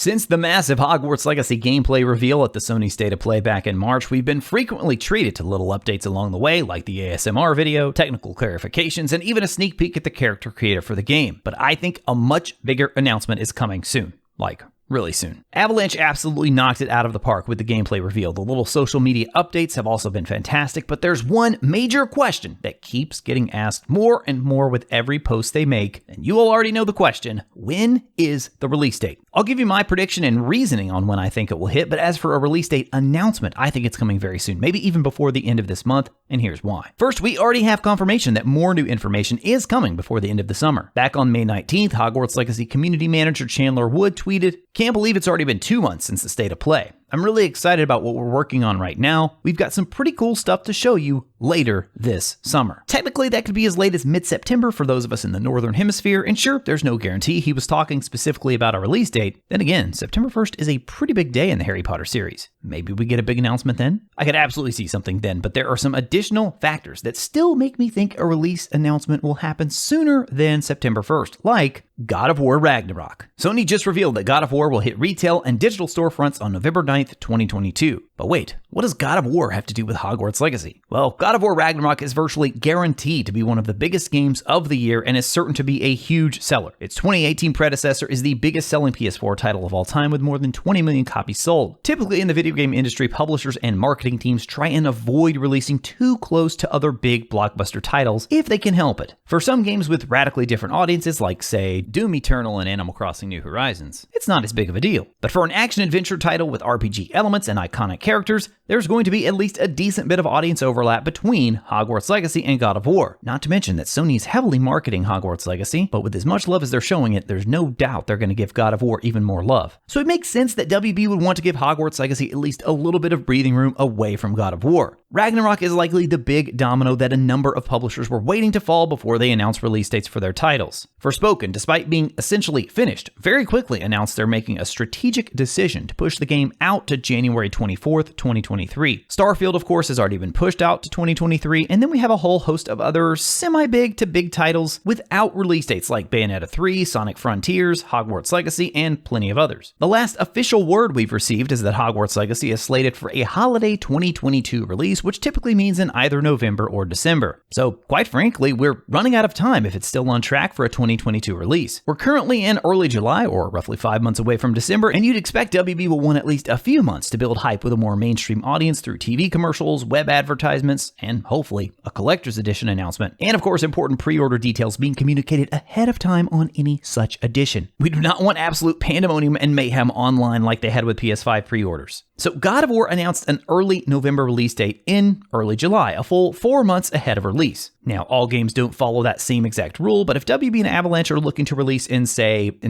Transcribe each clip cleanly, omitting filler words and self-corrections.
Since the massive Hogwarts Legacy gameplay reveal at the Sony State of Play back in March, we've been frequently treated to little updates along the way, like the ASMR video, technical clarifications, and even a sneak peek at the character creator for the game. But I think a much bigger announcement is coming soon. Like, really soon. Avalanche absolutely knocked it out of the park with the gameplay reveal. The little social media updates have also been fantastic, but there's one major question that keeps getting asked more and more with every post they make, and you all already know the question: when is the release date? I'll give you my prediction and reasoning on when I think it will hit, but as for a release date announcement, I think it's coming very soon, maybe even before the end of this month, and here's why. First, we already have confirmation that more new information is coming before the end of the summer. Back on May 19th, Hogwarts Legacy community manager Chandler Wood tweeted, "Can't believe it's already been 2 months since the State of Play. I'm really excited about what we're working on right now. We've got some pretty cool stuff to show you later this summer." Technically, that could be as late as mid-September for those of us in the Northern Hemisphere, and sure, there's no guarantee he was talking specifically about a release date. Then again, September 1st is a pretty big day in the Harry Potter series. Maybe we get a big announcement then? I could absolutely see something then, but there are some additional factors that still make me think a release announcement will happen sooner than September 1st, like God of War Ragnarok. Sony just revealed that God of War will hit retail and digital storefronts on November 9th, 2022. But wait, what does God of War have to do with Hogwarts Legacy? Well, God of War Ragnarok is virtually guaranteed to be one of the biggest games of the year and is certain to be a huge seller. Its 2018 predecessor is the biggest selling PS4 title of all time with more than 20 million copies sold. Typically in the video game industry, publishers and marketing teams try and avoid releasing too close to other big blockbuster titles if they can help it. For some games with radically different audiences, like say Doom Eternal and Animal Crossing New Horizons, it's not as big of a deal. But for an action-adventure title with RPG elements and iconic characters, there's going to be at least a decent bit of audience overlap between Hogwarts Legacy and God of War. Not to mention that Sony is heavily marketing Hogwarts Legacy, but with as much love as they're showing it, there's no doubt they're going to give God of War even more love. So it makes sense that WB would want to give Hogwarts Legacy at least a little bit of breathing room away from God of War. Ragnarok is likely the big domino that a number of publishers were waiting to fall before they announced release dates for their titles. Forspoken, despite being essentially finished, very quickly announced they're making a strategic decision to push the game out to January 24th, 2023. Starfield, of course, has already been pushed out to 2023, and then we have a whole host of other semi-big to big titles without release dates like Bayonetta 3, Sonic Frontiers, Hogwarts Legacy, and plenty of others. The last official word we've received is that Hogwarts Legacy is slated for a holiday 2022 release, which typically means in either November or December. So, quite frankly, we're running out of time if it's still on track for a 2022 release. We're currently in early July, or roughly 5 months away from December, and you'd expect WB will want at least a few months to build hype with a more mainstream audience through TV commercials, web advertisements, and hopefully a collector's edition announcement. And of course, important pre-order details being communicated ahead of time on any such edition. We do not want absolute pandemonium and mayhem online like they had with PS5 pre-orders. So God of War announced an early November release date in early July, a full 4 months ahead of release. Now, all games don't follow that same exact rule, but if WB and Avalanche are looking to release in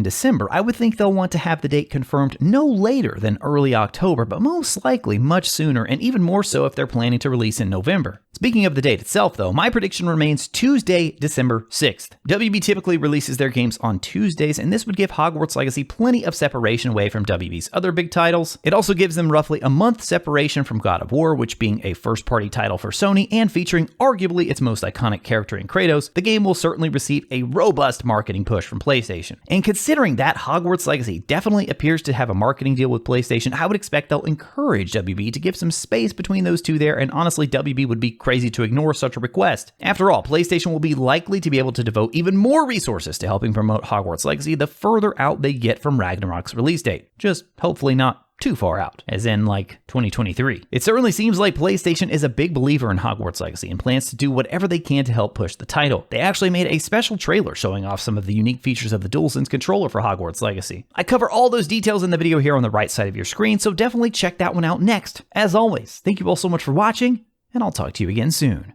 December, I would think they'll want to have the date confirmed no later than early October, but most likely much sooner, and even more so if they're planning to release in November. Speaking of the date itself, though, my prediction remains Tuesday, December 6th. WB typically releases their games on Tuesdays, and this would give Hogwarts Legacy plenty of separation away from WB's other big titles. It also gives them roughly a month separation from God of War, which being a first-party title for Sony and featuring arguably its most iconic character in Kratos, the game will certainly receive a robust marketing push from PlayStation. And considering that Hogwarts Legacy definitely appears to have a marketing deal with PlayStation, I would expect they'll encourage WB to give some space between those two there, and honestly, WB would be crazy to ignore such a request. After all, PlayStation will be likely to be able to devote even more resources to helping promote Hogwarts Legacy the further out they get from Ragnarok's release date. Just hopefully not too far out, as in like 2023. It certainly seems like PlayStation is a big believer in Hogwarts Legacy and plans to do whatever they can to help push the title. They actually made a special trailer showing off some of the unique features of the DualSense controller for Hogwarts Legacy. I cover all those details in the video here on the right side of your screen, so definitely check that one out next. As always, thank you all so much for watching, and I'll talk to you again soon.